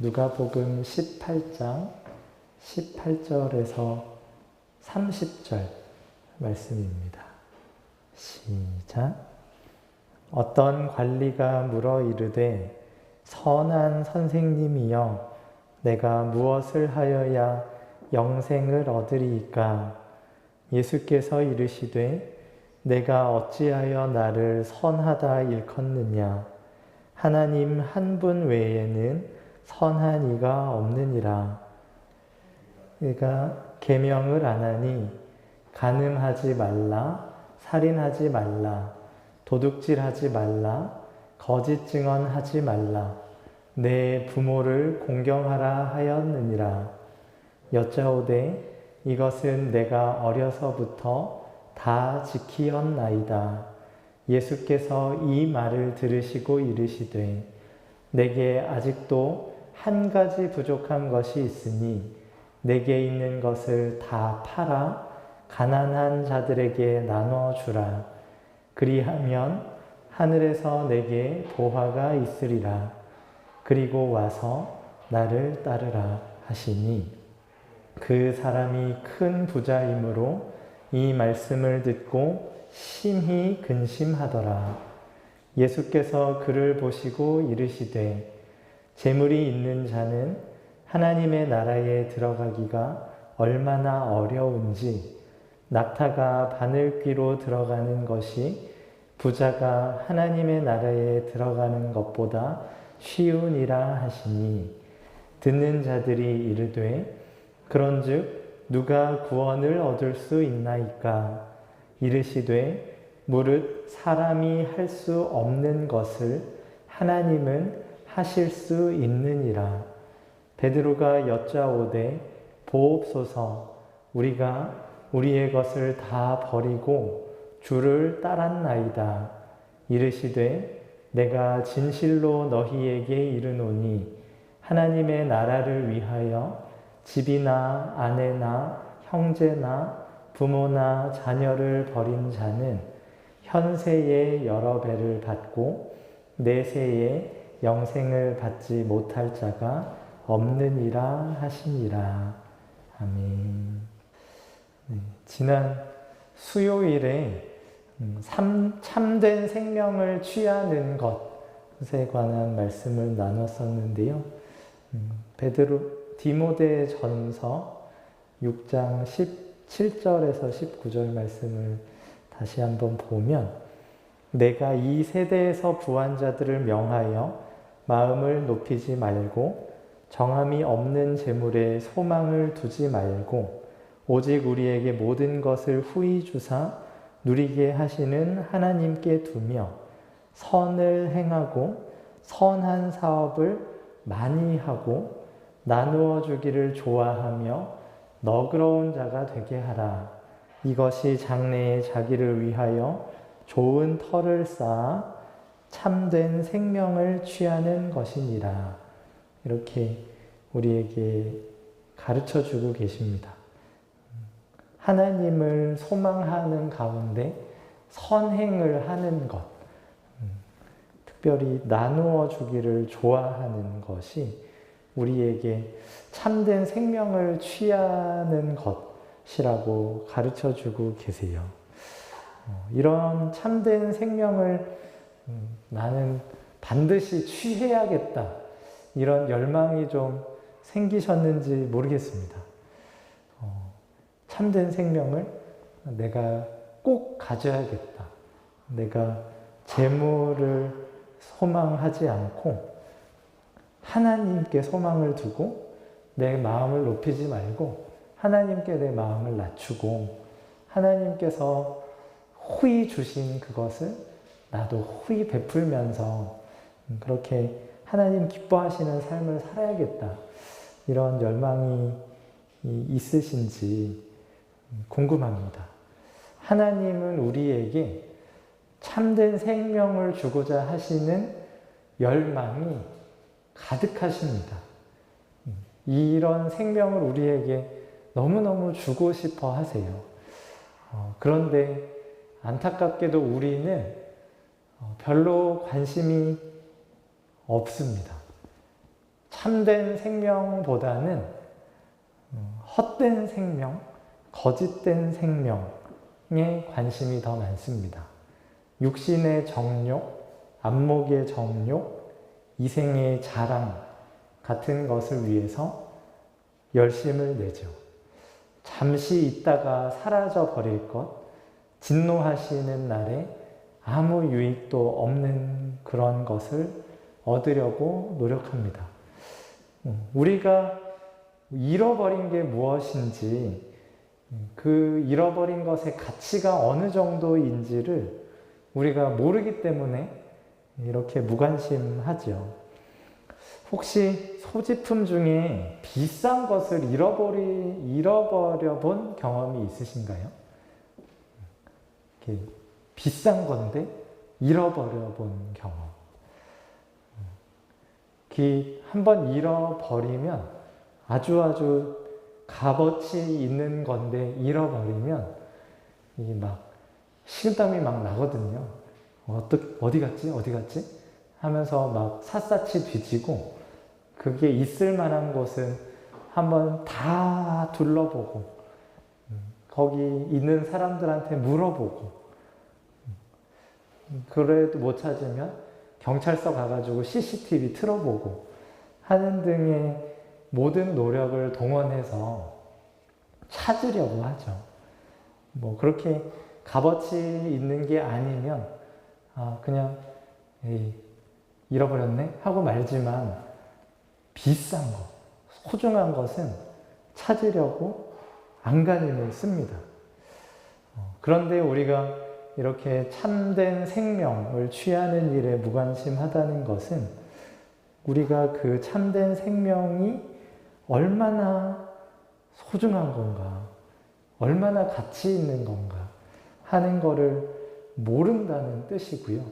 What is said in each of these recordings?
누가복음 18장 18절에서 30절 말씀입니다. 시작. 어떤 관리가 물어 이르되 선한 선생님이여 내가 무엇을 하여야 영생을 얻으리이까? 예수께서 이르시되 내가 어찌하여 나를 선하다 일컫느냐? 하나님 한 분 외에는 선한 이가 없느니라. 그가 계명을 안 하니 간음하지 말라, 살인하지 말라, 도둑질하지 말라, 거짓 증언하지 말라, 내 부모를 공경하라 하였느니라. 여짜오되 이것은 내가 어려서부터 다 지키었나이다. 예수께서 이 말을 들으시고 이르시되 내게 아직도 한 가지 부족한 것이 있으니 내게 있는 것을 다 팔아 가난한 자들에게 나눠주라. 그리하면 하늘에서 내게 보화가 있으리라. 그리고 와서 나를 따르라 하시니 그 사람이 큰 부자이므로 이 말씀을 듣고 심히 근심하더라. 예수께서 그를 보시고 이르시되 재물이 있는 자는 하나님의 나라에 들어가기가 얼마나 어려운지 낙타가 바늘귀로 들어가는 것이 부자가 하나님의 나라에 들어가는 것보다 쉬우니라 하시니 듣는 자들이 이르되 그런즉 누가 구원을 얻을 수 있나이까? 이르시되 무릇 사람이 할 수 없는 것을 하나님은 하실 수 있느니라. 베드로가 여짜오되 보옵소서 우리가 우리의 것을 다 버리고 주를 따랐나이다. 이르시되 내가 진실로 너희에게 이르노니 하나님의 나라를 위하여 집이나 아내나 형제나 부모나 자녀를 버린 자는 현세에 여러 배를 받고 내세에 영생을 받지 못할 자가 없느니라 하시니라. 아멘. 네, 지난 수요일에 참된 생명을 취하는 것에 관한 말씀을 나눴었는데요. 디모데전서 6장 17절에서 19절 말씀을 다시 한번 보면 내가 이 세대에서 부한 자들을 명하여 마음을 높이지 말고 정함이 없는 재물에 소망을 두지 말고 오직 우리에게 모든 것을 후히 주사 누리게 하시는 하나님께 두며 선을 행하고 선한 사업을 많이 하고 나누어 주기를 좋아하며 너그러운 자가 되게 하라. 이것이 장래에 자기를 위하여 좋은 터를 쌓아 참된 생명을 취하는 것이니라. 이렇게 우리에게 가르쳐주고 계십니다. 하나님을 소망하는 가운데 선행을 하는 것, 특별히 나누어 주기를 좋아하는 것이 우리에게 참된 생명을 취하는 것이라고 가르쳐주고 계세요. 이런 참된 생명을 나는 반드시 취해야겠다. 이런 열망이 좀 생기셨는지 모르겠습니다. 참된 생명을 내가 꼭 가져야겠다. 내가 재물을 소망하지 않고 하나님께 소망을 두고 내 마음을 높이지 말고 하나님께 내 마음을 낮추고 하나님께서 후히 주신 그것을 나도 후히 베풀면서 그렇게 하나님 기뻐하시는 삶을 살아야겠다. 이런 열망이 있으신지 궁금합니다. 하나님은 우리에게 참된 생명을 주고자 하시는 열망이 가득하십니다. 이런 생명을 우리에게 너무너무 주고 싶어 하세요. 그런데 안타깝게도 우리는 별로 관심이 없습니다. 참된 생명보다는 헛된 생명, 거짓된 생명에 관심이 더 많습니다. 육신의 정욕, 안목의 정욕, 이생의 자랑 같은 것을 위해서 열심을 내죠. 잠시 있다가 사라져 버릴 것, 진노하시는 날에 아무 유익도 없는 그런 것을 얻으려고 노력합니다. 우리가 잃어버린 게 무엇인지, 그 잃어버린 것의 가치가 어느 정도인지를 우리가 모르기 때문에 이렇게 무관심하죠. 혹시 소지품 중에 비싼 것을 잃어버려 본 경험이 있으신가요? 이렇게 비싼 건데 잃어버려 본 경험. 한번 잃어버리면 아주 값어치 있는 건데 잃어버리면 이게 막 식은땀이 막 나거든요. 어디 갔지? 하면서 막 샅샅이 뒤지고 그게 있을 만한 곳은 한번 다 둘러보고 거기 있는 사람들한테 물어보고 그래도 못 찾으면 경찰서 가가지고 CCTV 틀어보고 하는 등의 모든 노력을 동원해서 찾으려고 하죠. 뭐 그렇게 값어치 있는 게 아니면 그냥 잃어버렸네 하고 말지만 비싼 것, 소중한 것은 찾으려고 안간힘을 씁니다. 그런데 우리가 이렇게 참된 생명을 취하는 일에 무관심하다는 것은 우리가 그 참된 생명이 얼마나 소중한 건가, 얼마나 가치 있는 건가 하는 것을 모른다는 뜻이고요.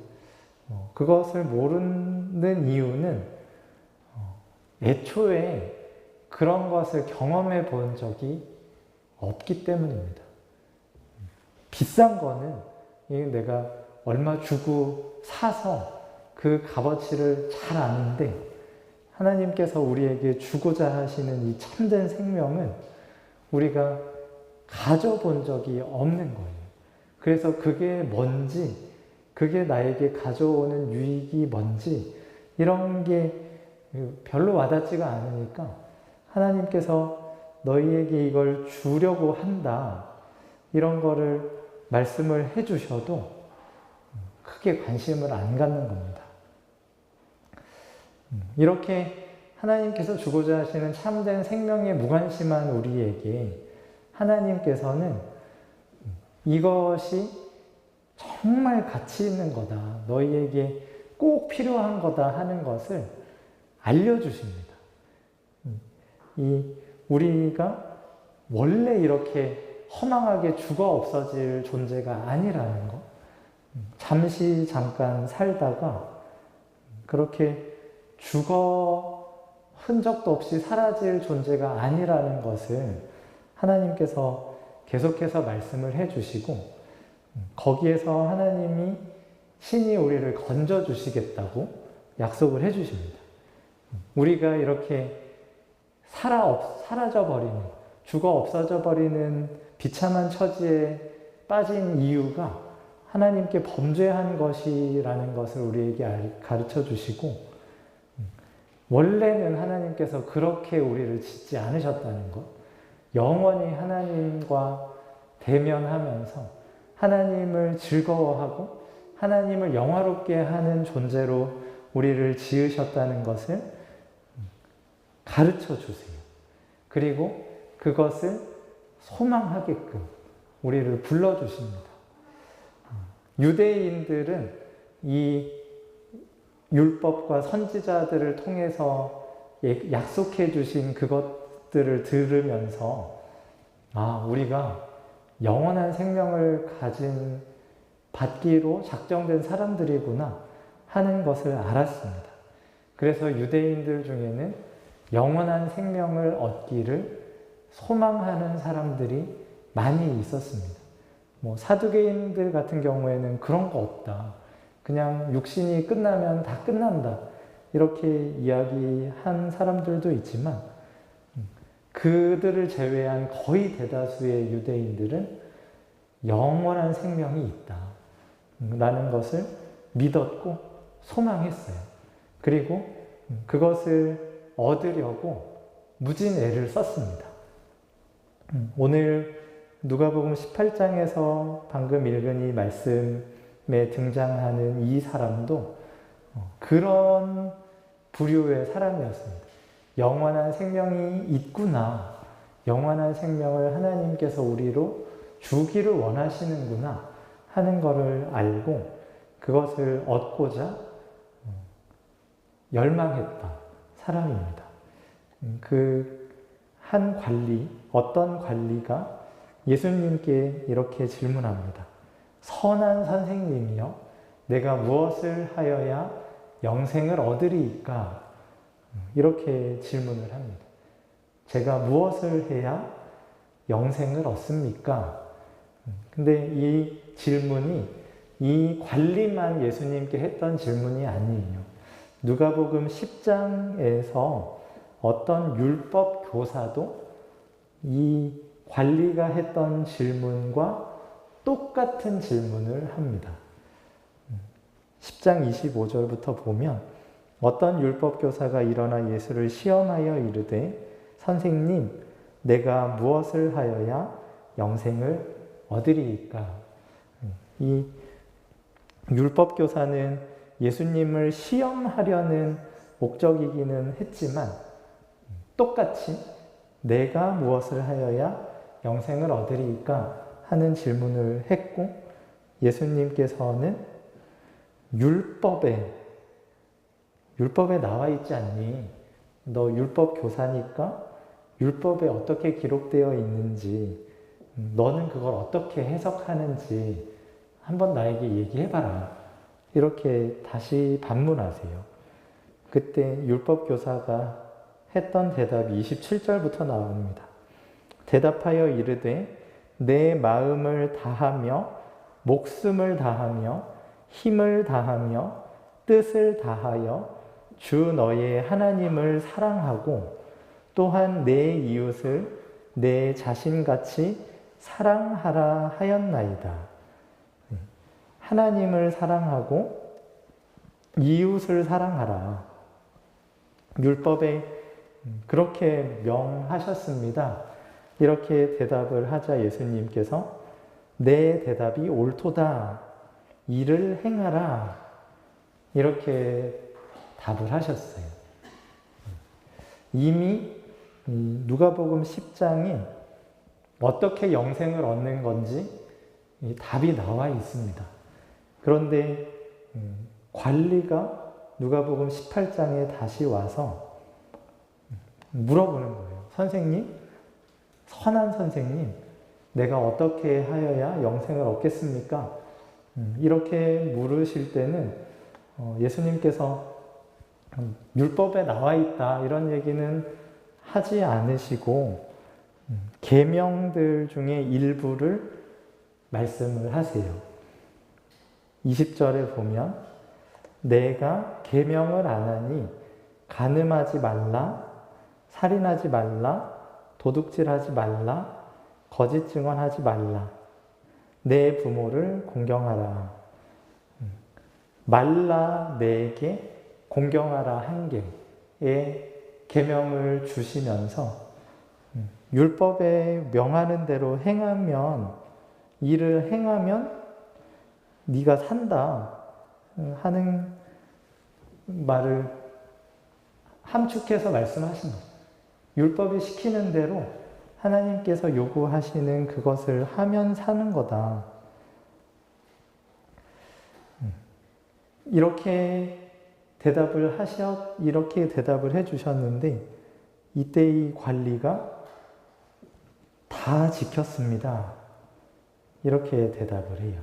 그것을 모르는 이유는 애초에 그런 것을 경험해 본 적이 없기 때문입니다. 비싼 거는 내가 얼마 주고 사서 그 값어치를 잘 아는데 하나님께서 우리에게 주고자 하시는 이 참된 생명은 우리가 가져본 적이 없는 거예요. 그래서 그게 뭔지, 그게 나에게 가져오는 유익이 뭔지 이런 게 별로 와닿지가 않으니까 하나님께서 너희에게 이걸 주려고 한다 이런 거를 말씀을 해주셔도 크게 관심을 안 갖는 겁니다. 이렇게 하나님께서 주고자 하시는 참된 생명에 무관심한 우리에게 하나님께서는 이것이 정말 가치 있는 거다, 너희에게 꼭 필요한 거다 하는 것을 알려주십니다. 우리가 원래 이렇게 허망하게 죽어 없어질 존재가 아니라는 것, 잠깐 살다가 그렇게 죽어 흔적도 없이 사라질 존재가 아니라는 것을 하나님께서 계속해서 말씀을 해주시고 거기에서 하나님이 신이 우리를 건져주시겠다고 약속을 해주십니다. 우리가 이렇게 사라져버리는, 죽어 없어져버리는 비참한 처지에 빠진 이유가 하나님께 범죄한 것이라는 것을 우리에게 가르쳐 주시고 원래는 하나님께서 그렇게 우리를 짓지 않으셨다는 것, 영원히 하나님과 대면하면서 하나님을 즐거워하고 하나님을 영화롭게 하는 존재로 우리를 지으셨다는 것을 가르쳐 주세요. 그리고 그것을 소망하게끔 우리를 불러주십니다. 유대인들은 이 율법과 선지자들을 통해서 약속해 주신 그것들을 들으면서 우리가 영원한 생명을 받기로 작정된 사람들이구나 하는 것을 알았습니다. 그래서 유대인들 중에는 영원한 생명을 얻기를 소망하는 사람들이 많이 있었습니다. 사두개인들 같은 경우에는 그런 거 없다. 그냥 육신이 끝나면 다 끝난다. 이렇게 이야기한 사람들도 있지만 그들을 제외한 거의 대다수의 유대인들은 영원한 생명이 있다 라는 것을 믿었고 소망했어요. 그리고 그것을 얻으려고 무진 애를 썼습니다. 오늘 누가복음 18장에서 방금 읽은 이 말씀에 등장하는 이 사람도 그런 부류의 사람이었습니다. 영원한 생명이 있구나. 영원한 생명을 하나님께서 우리로 주기를 원하시는구나 하는 것을 알고 그것을 얻고자 열망했던 사람입니다. 그 한 관리, 어떤 관리가 예수님께 이렇게 질문합니다. 선한 선생님이여, 내가 무엇을 하여야 영생을 얻으리이까? 이렇게 질문을 합니다. 제가 무엇을 해야 영생을 얻습니까? 근데 이 질문이 이 관리만 예수님께 했던 질문이 아니에요. 누가복음 10장에서 어떤 율법 교사도 이 관리가 했던 질문과 똑같은 질문을 합니다. 10장 25절부터 보면 어떤 율법 교사가 일어나 예수를 시험하여 이르되 선생님, 내가 무엇을 하여야 영생을 얻으리이까? 이 율법 교사는 예수님을 시험하려는 목적이기는 했지만 똑같이 내가 무엇을 하여야 영생을 얻으리이까 하는 질문을 했고 예수님께서는 율법에 나와 있지 않니? 너 율법 교사니까 율법에 어떻게 기록되어 있는지 너는 그걸 어떻게 해석하는지 한번 나에게 얘기해봐라. 이렇게 다시 반문하세요. 그때 율법 교사가 했던 대답이 27절부터 나옵니다. 대답하여 이르되 내 마음을 다하며 목숨을 다하며 힘을 다하며 뜻을 다하여 주 너의 하나님을 사랑하고 또한 내 이웃을 내 자신같이 사랑하라 하였나이다. 하나님을 사랑하고 이웃을 사랑하라. 율법에 그렇게 명하셨습니다. 이렇게 대답을 하자 예수님께서 내 대답이 옳도다. 이를 행하라. 이렇게 답을 하셨어요. 이미 누가복음 10장에 어떻게 영생을 얻는 건지 답이 나와 있습니다. 그런데 관리가 누가복음 18장에 다시 와서 물어보는 거예요. 선생님, 선한 선생님, 내가 어떻게 하여야 영생을 얻겠습니까? 이렇게 물으실 때는 예수님께서 율법에 나와 있다 이런 얘기는 하지 않으시고 계명들 중에 일부를 말씀을 하세요. 20절에 보면 내가 계명을 안 하니 간음하지 말라, 살인하지 말라, 도둑질하지 말라, 거짓 증언하지 말라, 내 부모를 공경하라. 말라 내게 공경하라 한 개의 계명을 주시면서 율법에 명하는 대로 행하면 일을 행하면 네가 산다 하는 말을 함축해서 말씀하신 거예요. 율법이 시키는 대로 하나님께서 요구하시는 그것을 하면 사는 거다. 이렇게 대답을 해주셨는데 이때 이 관리가 다 지켰습니다. 이렇게 대답을 해요.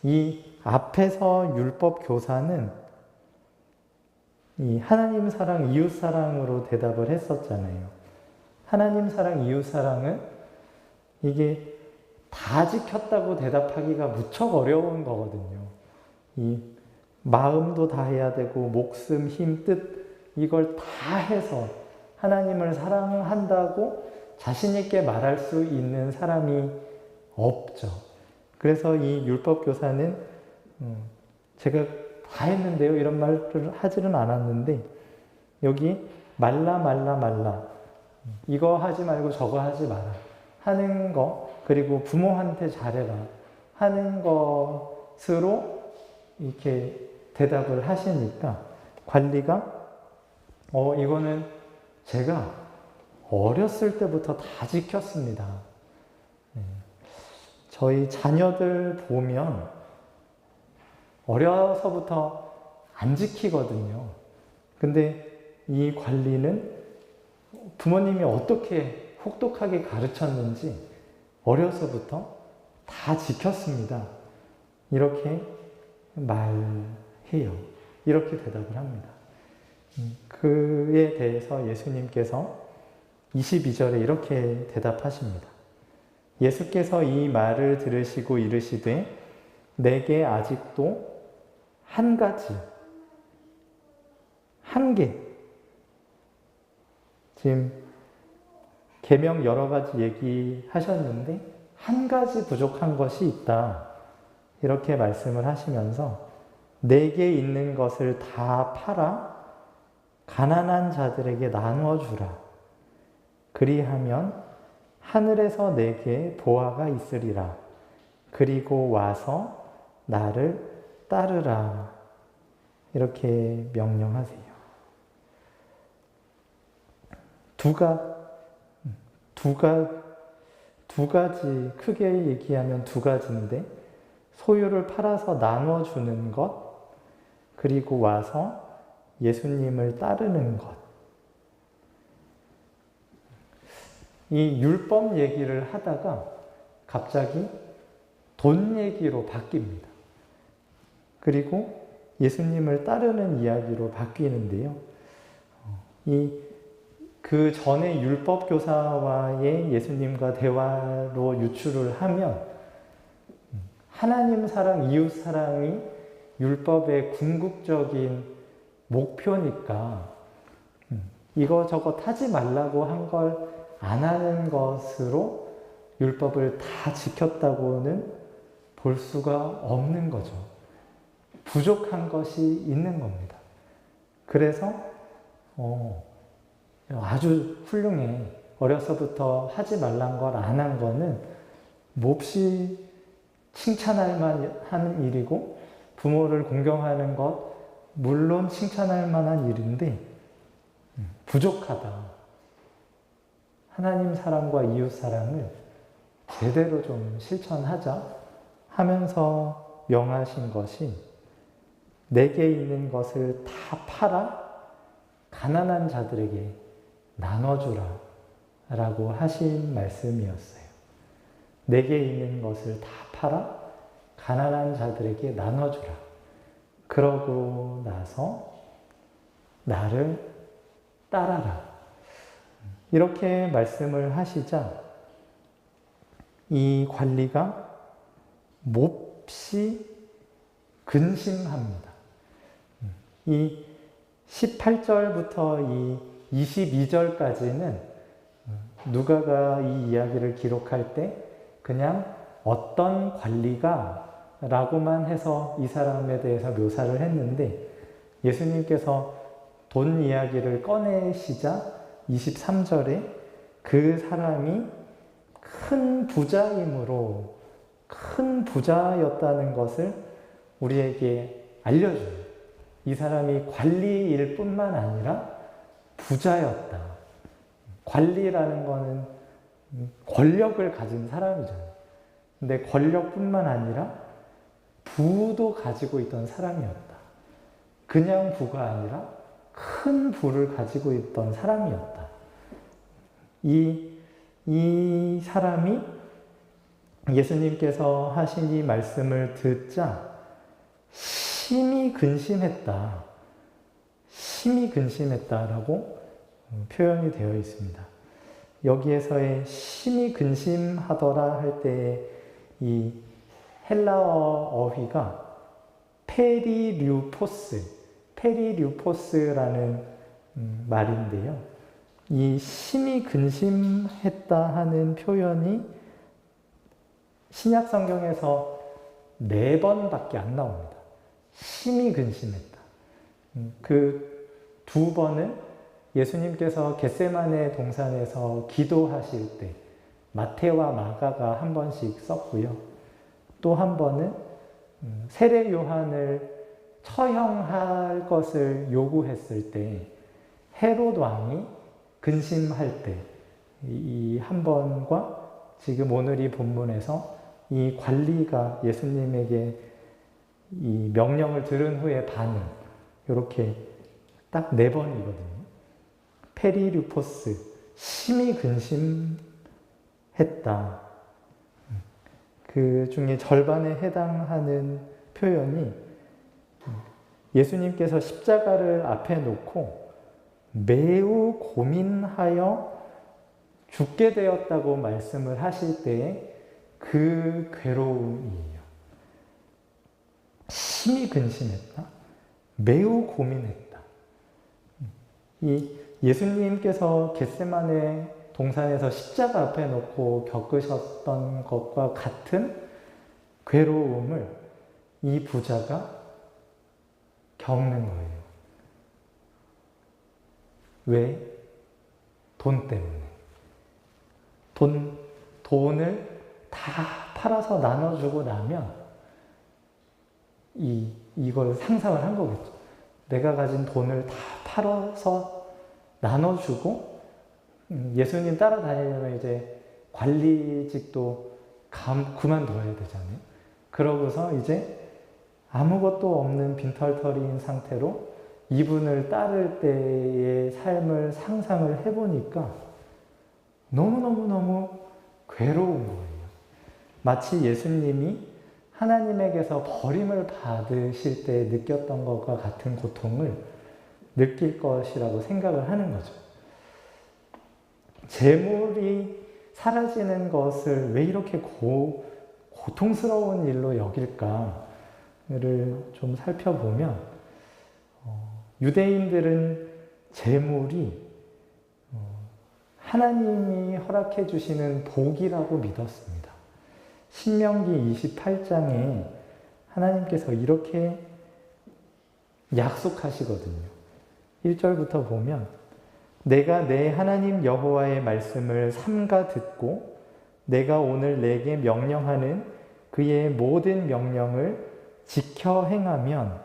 이 앞에서 율법 교사는 이 하나님 사랑, 이웃 사랑으로 대답을 했었잖아요. 하나님 사랑, 이웃 사랑은 이게 다 지켰다고 대답하기가 무척 어려운 거거든요. 이 마음도 다 해야 되고 목숨, 힘, 뜻 이걸 다 해서 하나님을 사랑한다고 자신 있게 말할 수 있는 사람이 없죠. 그래서 이 율법 교사는 제가 다 했는데요 이런 말을 하지는 않았는데 여기 말라 이거 하지 말고 저거 하지 마라 하는 거 그리고 부모한테 잘해라 하는 것으로 이렇게 대답을 하시니까 관리가 이거는 제가 어렸을 때부터 다 지켰습니다. 저희 자녀들 보면 어려서부터 안 지키거든요. 근데 이 관리는 부모님이 어떻게 혹독하게 가르쳤는지 어려서부터 다 지켰습니다. 이렇게 말해요. 이렇게 대답을 합니다. 그에 대해서 예수님께서 22절에 이렇게 대답하십니다. 예수께서 이 말을 들으시고 이르시되 내게 아직도 한 개. 지금 계명 여러 가지 얘기하셨는데 한 가지 부족한 것이 있다. 이렇게 말씀을 하시면서 내게 있는 것을 다 팔아 가난한 자들에게 나누어 주라. 그리하면 하늘에서 내게 보화가 있으리라. 그리고 와서 나를 따르라. 이렇게 명령하세요. 두 가지, 크게 얘기하면 두 가지인데 소유를 팔아서 나눠주는 것, 그리고 와서 예수님을 따르는 것. 이 율법 얘기를 하다가 갑자기 돈 얘기로 바뀝니다. 그리고 예수님을 따르는 이야기로 바뀌는데요. 그 전에 율법 교사와의 예수님과 대화로 유추를 하면 하나님 사랑, 이웃 사랑이 율법의 궁극적인 목표니까 이거저거 하지 말라고 한 걸 안 하는 것으로 율법을 다 지켰다고는 볼 수가 없는 거죠. 부족한 것이 있는 겁니다. 그래서 아주 훌륭해. 어려서부터 하지 말란 걸 안 한 거는 몹시 칭찬할 만한 일이고 부모를 공경하는 것 물론 칭찬할 만한 일인데 부족하다. 하나님 사랑과 이웃 사랑을 제대로 좀 실천하자 하면서 명하신 것이 내게 있는 것을 다 팔아 가난한 자들에게 나눠주라 라고 하신 말씀이었어요. 내게 있는 것을 다 팔아 가난한 자들에게 나눠주라. 그러고 나서 나를 따라라. 이렇게 말씀을 하시자 이 관리가 몹시 근심합니다. 이 18절부터 이 22절까지는 누가가 이 이야기를 기록할 때 그냥 어떤 관리가 라고만 해서 이 사람에 대해서 묘사를 했는데 예수님께서 돈 이야기를 꺼내시자 23절에 그 사람이 큰 부자이므로 큰 부자였다는 것을 우리에게 알려줘요. 이 사람이 관리일 뿐만 아니라 부자였다. 관리라는 거는 권력을 가진 사람이잖아요. 근데 권력뿐만 아니라 부도 가지고 있던 사람이었다. 그냥 부가 아니라 큰 부를 가지고 있던 사람이었다. 이 사람이 예수님께서 하신 이 말씀을 듣자 심히 근심했다. 심히 근심했다라고 표현이 되어 있습니다. 여기에서의 심히 근심하더라 할 때의 이 헬라어 어휘가 페리류포스라는 말인데요. 이 심히 근심했다 하는 표현이 신약 성경에서 4번밖에 안 나옵니다. 심히 근심했다. 그 2번은 예수님께서 겟세마네 동산에서 기도하실 때 마태와 마가가 한 번씩 썼고요. 또 한 번은 세례 요한을 처형할 것을 요구했을 때 헤롯 왕이 근심할 때 이 한 번과 지금 오늘 이 본문에서 이 관리가 예수님에게 이 명령을 들은 후에 반응, 이렇게 딱 4번이거든요. 페리류포스, 심히 근심했다. 그 중에 절반에 해당하는 표현이 예수님께서 십자가를 앞에 놓고 매우 고민하여 죽게 되었다고 말씀을 하실 때에 그 괴로움이에요. 심히 근심했다. 매우 고민했다. 이 예수님께서 겟세마네 동산에서 십자가 앞에 놓고 겪으셨던 것과 같은 괴로움을 이 부자가 겪는 거예요. 왜? 돈 때문에. 돈을 다 팔아서 나눠주고 나면 이걸 상상을 한 거겠죠. 내가 가진 돈을 다 팔아서 나눠주고 예수님 따라다니려면 이제 관리직도 그만둬야 되잖아요. 그러고서 이제 아무것도 없는 빈털터리인 상태로 이분을 따를 때의 삶을 상상을 해보니까 너무너무너무 괴로운 거예요. 마치 예수님이 하나님에게서 버림을 받으실 때 느꼈던 것과 같은 고통을 느낄 것이라고 생각을 하는 거죠. 재물이 사라지는 것을 왜 이렇게 고통스러운 일로 여길까를 좀 살펴보면 유대인들은 재물이 하나님이 허락해 주시는 복이라고 믿었습니다. 신명기 28장에 하나님께서 이렇게 약속하시거든요. 1절부터 보면 내가 내 하나님 여호와의 말씀을 삼가 듣고 내가 오늘 내게 명령하는 그의 모든 명령을 지켜 행하면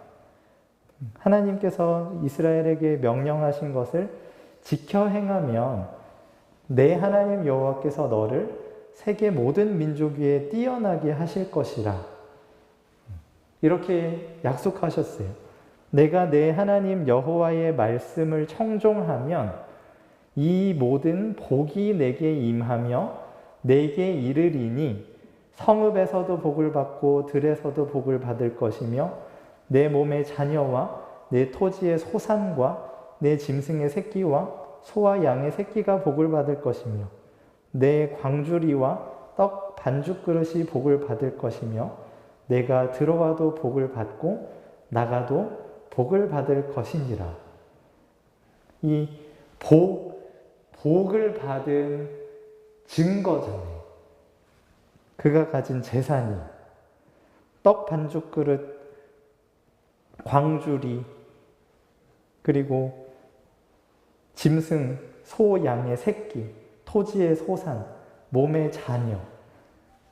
하나님께서 이스라엘에게 명령하신 것을 지켜 행하면 내 하나님 여호와께서 너를 세계 모든 민족 위에 뛰어나게 하실 것이라. 이렇게 약속하셨어요. 내가 내 하나님 여호와의 말씀을 청종하면 이 모든 복이 내게 임하며 내게 이르리니 성읍에서도 복을 받고 들에서도 복을 받을 것이며 내 몸의 자녀와 내 토지의 소산과 내 짐승의 새끼와 소와 양의 새끼가 복을 받을 것이며 내 광주리와 떡 반죽 그릇이 복을 받을 것이며 내가 들어와도 복을 받고 나가도 복을 받을 것이니라. 이 복을 받은 증거잖아요. 그가 가진 재산이 떡 반죽 그릇, 광주리, 그리고 짐승, 소, 양의 새끼, 토지의 소산, 몸의 자녀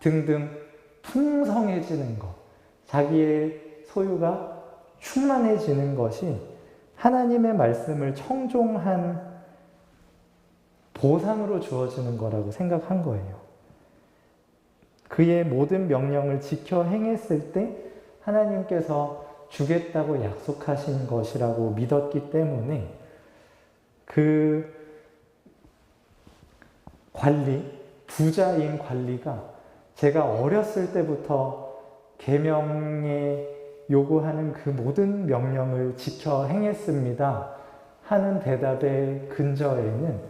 등등 풍성해지는 것, 자기의 소유가 충만해지는 것이 하나님의 말씀을 청종한 보상으로 주어지는 거라고 생각한 거예요. 그의 모든 명령을 지켜 행했을 때 하나님께서 주겠다고 약속하신 것이라고 믿었기 때문에 그 부자인 관리가 제가 어렸을 때부터 계명에 요구하는 그 모든 명령을 지켜 행했습니다 하는 대답의 근저에는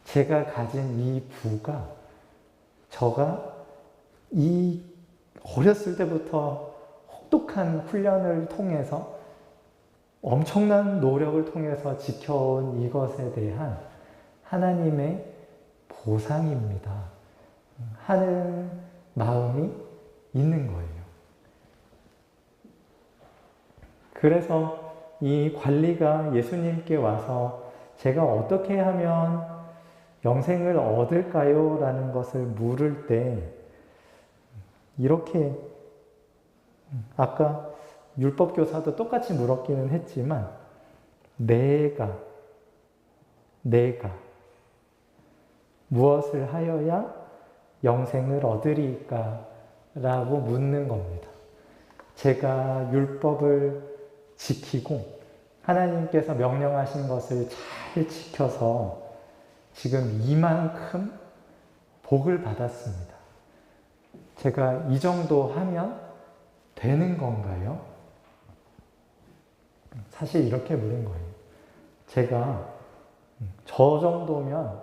제가 가진 이 부가 저가 이 어렸을 때부터 혹독한 훈련을 통해서 엄청난 노력을 통해서 지켜온 이것에 대한 하나님의 보상입니다 하는 마음이 있는 거예요. 그래서 이 관리가 예수님께 와서 제가 어떻게 하면 영생을 얻을까요? 라는 것을 물을 때 이렇게 아까 율법교사도 똑같이 물었기는 했지만 내가 무엇을 하여야 영생을 얻으리까? 라고 묻는 겁니다. 제가 율법을 지키고 하나님께서 명령하신 것을 잘 지켜서 지금 이만큼 복을 받았습니다. 제가 이 정도 하면 되는 건가요? 사실 이렇게 물은 거예요. 제가 저 정도면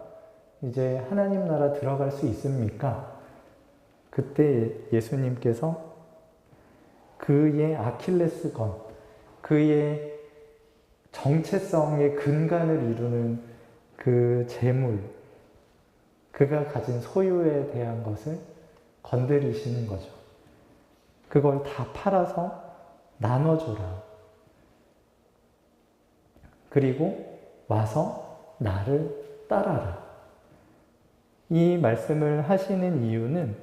이제 하나님 나라 들어갈 수 있습니까? 그때 예수님께서 그의 아킬레스건, 그의 정체성의 근간을 이루는 그 재물, 그가 가진 소유에 대한 것을 건드리시는 거죠. 그걸 다 팔아서 나눠줘라. 그리고 와서 나를 따라라. 이 말씀을 하시는 이유는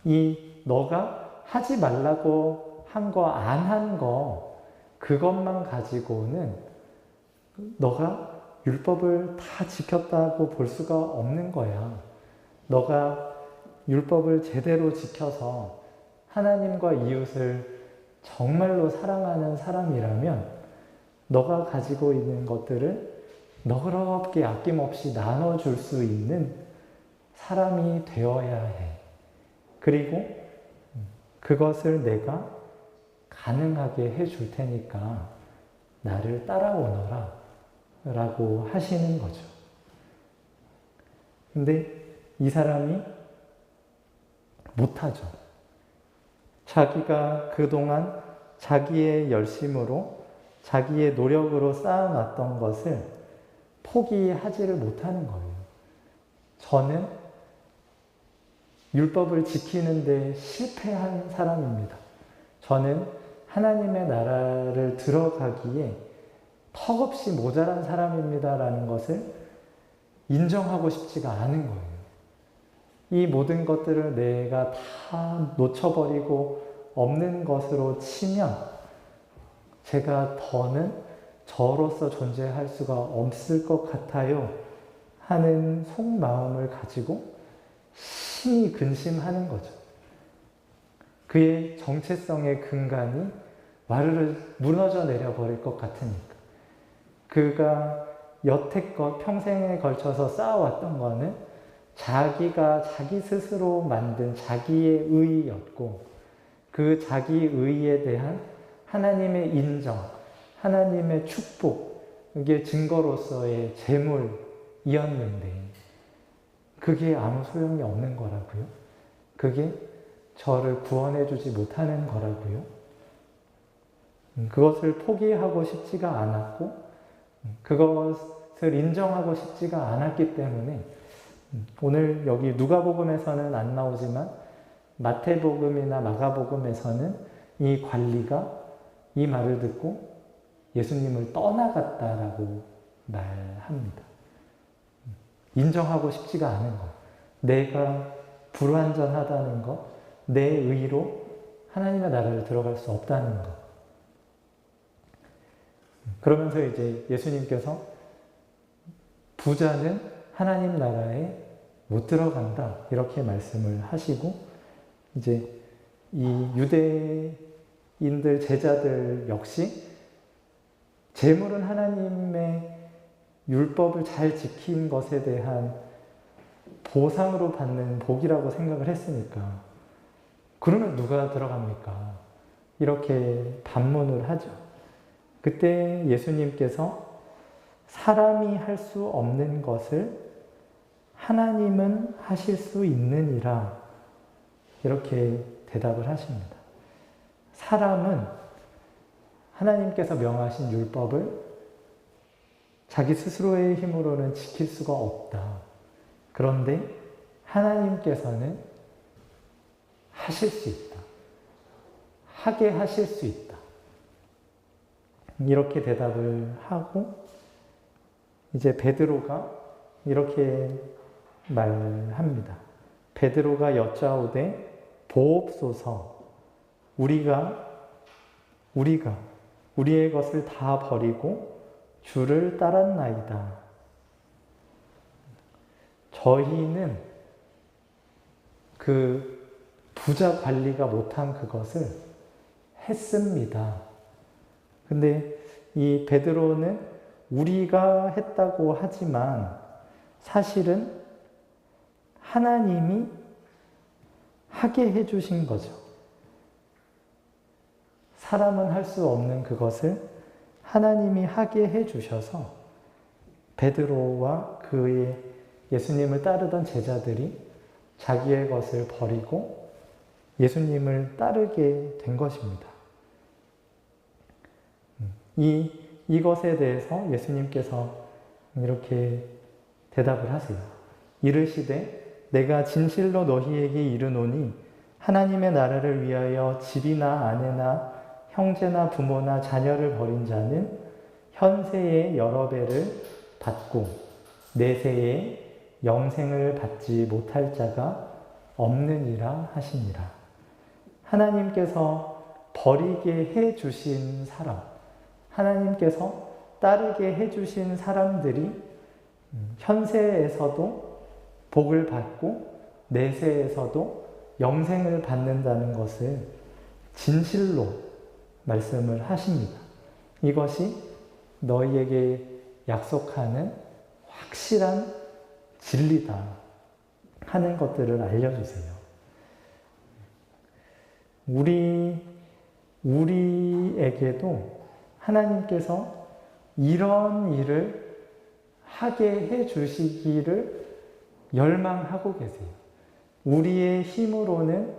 이 너가 하지 말라고 한 거, 안 한 거, 그것만 가지고는 너가 율법을 다 지켰다고 볼 수가 없는 거야. 너가 율법을 제대로 지켜서 하나님과 이웃을 정말로 사랑하는 사람이라면 너가 가지고 있는 것들을 너그럽게 아낌없이 나눠줄 수 있는 사람이 되어야 해. 그리고 그것을 내가 가능하게 해줄 테니까 나를 따라오너라 라고 하시는 거죠. 근데 이 사람이 못하죠. 자기가 그동안 자기의 열심으로 자기의 노력으로 쌓아놨던 것을 포기하지를 못하는 거예요. 저는 율법을 지키는데 실패한 사람입니다. 저는 하나님의 나라를 들어가기에 턱없이 모자란 사람입니다 라는 것을 인정하고 싶지가 않은 거예요. 이 모든 것들을 내가 다 놓쳐버리고 없는 것으로 치면 제가 더는 저로서 존재할 수가 없을 것 같아요 하는 속마음을 가지고 심히 근심하는 거죠. 그의 정체성의 근간이 와르르 무너져 내려버릴 것 같으니까. 그가 여태껏 평생에 걸쳐서 쌓아왔던 거는 자기가 자기 스스로 만든 자기의 의였고 그 자기 의에 대한 하나님의 인정, 하나님의 축복, 이게 증거로서의 재물이었는데 그게 아무 소용이 없는 거라고요? 그게 저를 구원해주지 못하는 거라고요? 그것을 포기하고 싶지가 않았고 그것을 인정하고 싶지가 않았기 때문에 오늘 여기 누가복음에서는 안 나오지만 마태복음이나 마가복음에서는 이 관리가 이 말을 듣고 예수님을 떠나갔다라고 말합니다. 인정하고 싶지가 않은 것, 내가 불완전하다는 것, 내 의로 하나님의 나라를 들어갈 수 없다는 것. 그러면서 이제 예수님께서 부자는 하나님 나라에 못 들어간다 이렇게 말씀을 하시고 이제 이 유대인들 제자들 역시 재물은 하나님의 율법을 잘 지킨 것에 대한 보상으로 받는 복이라고 생각을 했으니까 그러면 누가 들어갑니까? 이렇게 반문을 하죠. 그때 예수님께서 사람이 할 수 없는 것을 하나님은 하실 수 있느니라 이렇게 대답을 하십니다. 사람은 하나님께서 명하신 율법을 자기 스스로의 힘으로는 지킬 수가 없다. 그런데 하나님께서는 하실 수 있다. 하게 하실 수 있다. 이렇게 대답을 하고 이제 베드로가 이렇게 말합니다. 베드로가 여짜오되 보옵소서 우리가 우리의 것을 다 버리고 주를 따랐나이다. 저희는 그 부자 관리가 못한 그것을 했습니다. 근데 이 베드로는 우리가 했다고 하지만 사실은 하나님이 하게 해주신 거죠. 사람은 할 수 없는 그것을 하나님이 하게 해주셔서 베드로와 그의 예수님을 따르던 제자들이 자기의 것을 버리고 예수님을 따르게 된 것입니다. 이것에 대해서 예수님께서 이렇게 대답을 하세요. 이르시되 내가 진실로 너희에게 이르노니 하나님의 나라를 위하여 집이나 아내나 형제나 부모나 자녀를 버린 자는 현세의 여러 배를 받고 내세의 영생을 받지 못할 자가 없느니라 하시니라. 하나님께서 버리게 해 주신 사람, 하나님께서 따르게 해 주신 사람들이 현세에서도 복을 받고 내세에서도 영생을 받는다는 것을 진실로 말씀을 하십니다. 이것이 너희에게 약속하는 확실한 진리다 하는 것들을 알려주세요. 우리에게도 하나님께서 이런 일을 하게 해 주시기를 열망하고 계세요. 우리의 힘으로는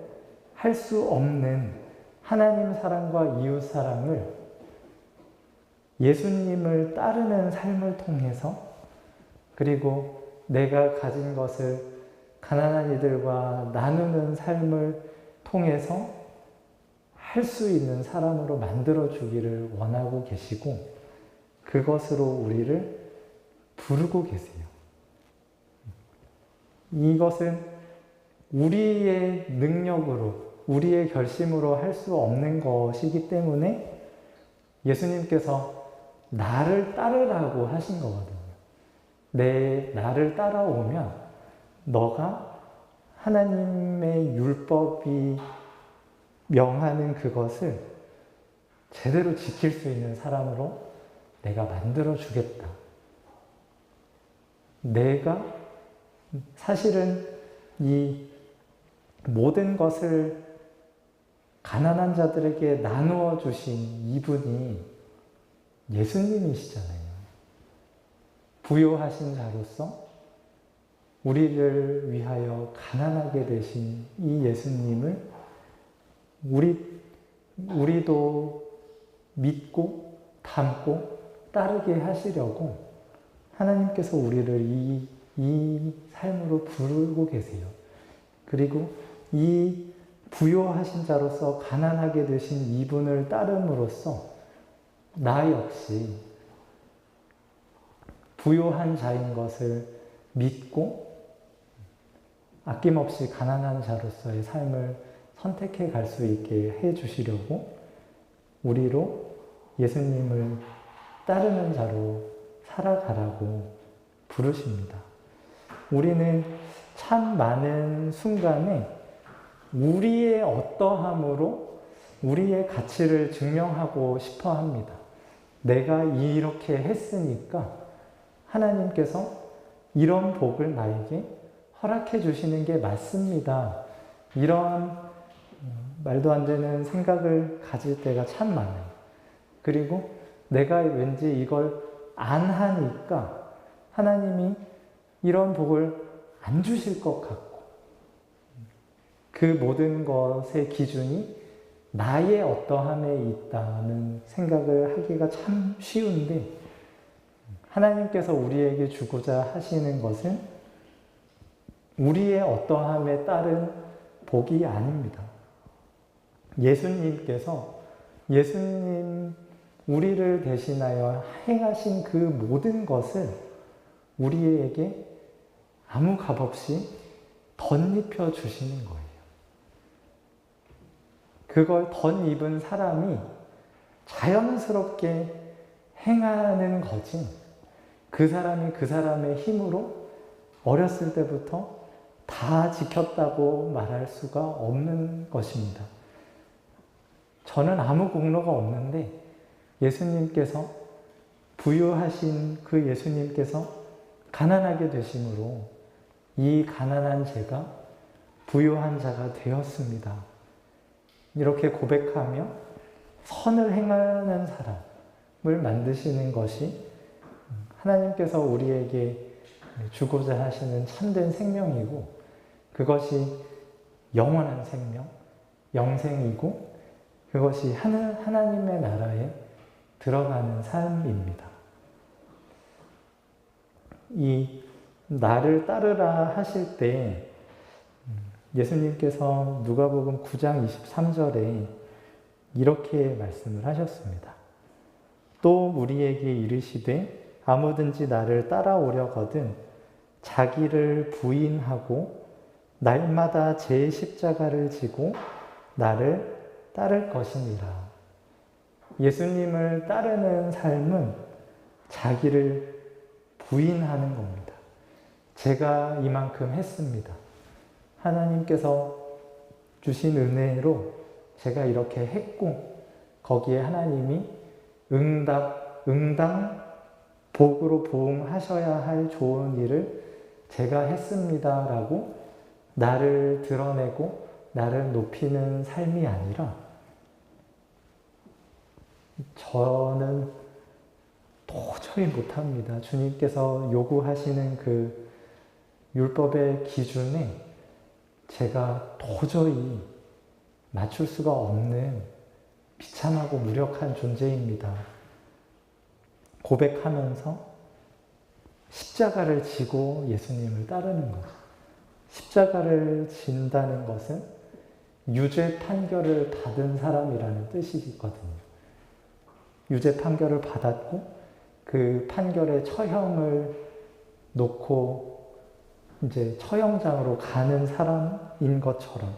할 수 없는 하나님 사랑과 이웃 사랑을 예수님을 따르는 삶을 통해서 그리고 내가 가진 것을 가난한 이들과 나누는 삶을 통해서 할 수 있는 사람으로 만들어 주기를 원하고 계시고 그것으로 우리를 부르고 계세요. 이것은 우리의 능력으로 우리의 결심으로 할 수 없는 것이기 때문에 예수님께서 나를 따르라고 하신 거거든요. 나를 따라오면 너가 하나님의 율법이 명하는 그것을 제대로 지킬 수 있는 사람으로 내가 만들어 주겠다. 내가 사실은 이 모든 것을 가난한 자들에게 나누어 주신 이분이 예수님이시잖아요. 부요하신 자로서 우리를 위하여 가난하게 되신 이 예수님을 우리도 믿고 담고 따르게 하시려고 하나님께서 우리를 이 삶으로 부르고 계세요. 그리고 이 부요하신 자로서 가난하게 되신 이분을 따름으로써 나 역시 부요한 자인 것을 믿고 아낌없이 가난한 자로서의 삶을 선택해 갈 수 있게 해 주시려고 우리로 예수님을 따르는 자로 살아가라고 부르십니다. 우리는 참 많은 순간에 우리의 어떠함으로 우리의 가치를 증명하고 싶어 합니다. 내가 이렇게 했으니까 하나님께서 이런 복을 나에게 허락해 주시는 게 맞습니다. 이런 말도 안 되는 생각을 가질 때가 참 많아요. 그리고 내가 왠지 이걸 안 하니까 하나님이 이런 복을 안 주실 것 같고 그 모든 것의 기준이 나의 어떠함에 있다는 생각을 하기가 참 쉬운데 하나님께서 우리에게 주고자 하시는 것은 우리의 어떠함에 따른 복이 아닙니다. 예수님 우리를 대신하여 행하신 그 모든 것을 우리에게 아무 값없이 덧입혀 주시는 거예요. 그걸 덧입은 사람이 자연스럽게 행하는 거지, 그 사람이 그 사람의 힘으로 어렸을 때부터 다 지켰다고 말할 수가 없는 것입니다. 저는 아무 공로가 없는데 예수님께서 부유하신 그 예수님께서 가난하게 되심으로 이 가난한 제가 부유한 자가 되었습니다. 이렇게 고백하며 선을 행하는 사람을 만드시는 것이 하나님께서 우리에게 주고자 하시는 참된 생명이고, 그것이 영원한 생명, 영생이고, 그것이 하나님의 나라에 들어가는 삶입니다. 이 나를 따르라 하실 때 예수님께서 누가복음 9장 23절에 이렇게 말씀을 하셨습니다. 또 우리에게 이르시되 아무든지 나를 따라오려거든 자기를 부인하고 날마다 제 십자가를 지고 나를 따를 것이니라. 예수님을 따르는 삶은 자기를 부인하는 겁니다. 제가 이만큼 했습니다. 하나님께서 주신 은혜로 제가 이렇게 했고, 거기에 하나님이 응당 복으로 보응하셔야 할 좋은 일을 제가 했습니다 라고 나를 드러내고 나를 높이는 삶이 아니라, 저는 도저히 못합니다. 주님께서 요구하시는 그 율법의 기준에 제가 도저히 맞출 수가 없는 비참하고 무력한 존재입니다. 고백하면서 십자가를 지고 예수님을 따르는 것. 십자가를 진다는 것은 유죄 판결을 받은 사람이라는 뜻이거든요. 유죄 판결을 받았고 그 판결의 처형을 놓고 이제 처형장으로 가는 사람인 것처럼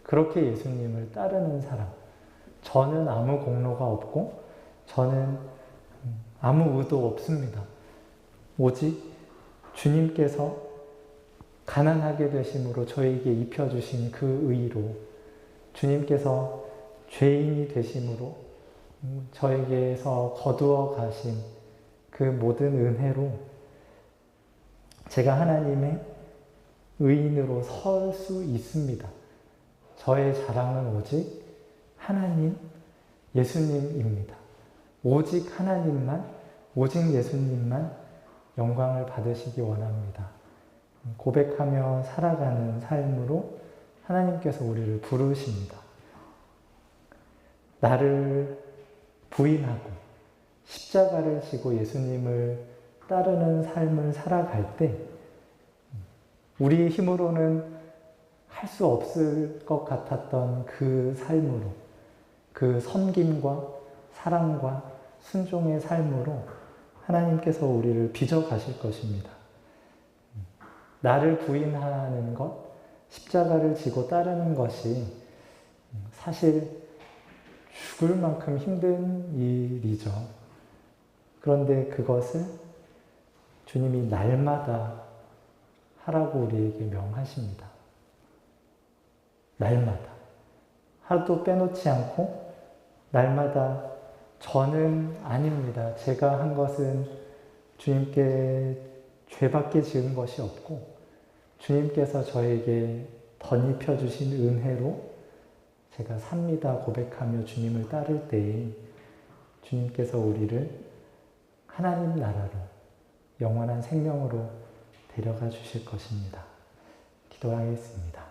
그렇게 예수님을 따르는 사람. 저는 아무 공로가 없고 저는 아무 의도 없습니다. 오직 주님께서 가난하게 되심으로 저에게 입혀주신 그 의로, 주님께서 죄인이 되심으로 저에게서 거두어 가신 그 모든 은혜로 제가 하나님의 의인으로 설 수 있습니다. 저의 자랑은 오직 하나님, 예수님입니다. 오직 하나님만, 오직 예수님만 영광을 받으시기 원합니다. 고백하며 살아가는 삶으로 하나님께서 우리를 부르십니다. 나를 부인하고 십자가를 지고 예수님을 따르는 삶을 살아갈 때 우리의 힘으로는 할 수 없을 것 같았던 그 삶으로, 그 섬김과 사랑과 순종의 삶으로 하나님께서 우리를 빚어가실 것입니다. 나를 부인하는 것, 십자가를 지고 따르는 것이 사실 죽을 만큼 힘든 일이죠. 그런데 그것을 주님이 날마다 하라고 우리에게 명하십니다. 날마다. 하루도 빼놓지 않고 날마다 저는 아닙니다. 제가 한 것은 주님께 죄밖에 지은 것이 없고 주님께서 저에게 덧입혀 주신 은혜로 제가 삽니다 고백하며 주님을 따를 때에 주님께서 우리를 하나님 나라로 영원한 생명으로 데려가 주실 것입니다. 기도하겠습니다.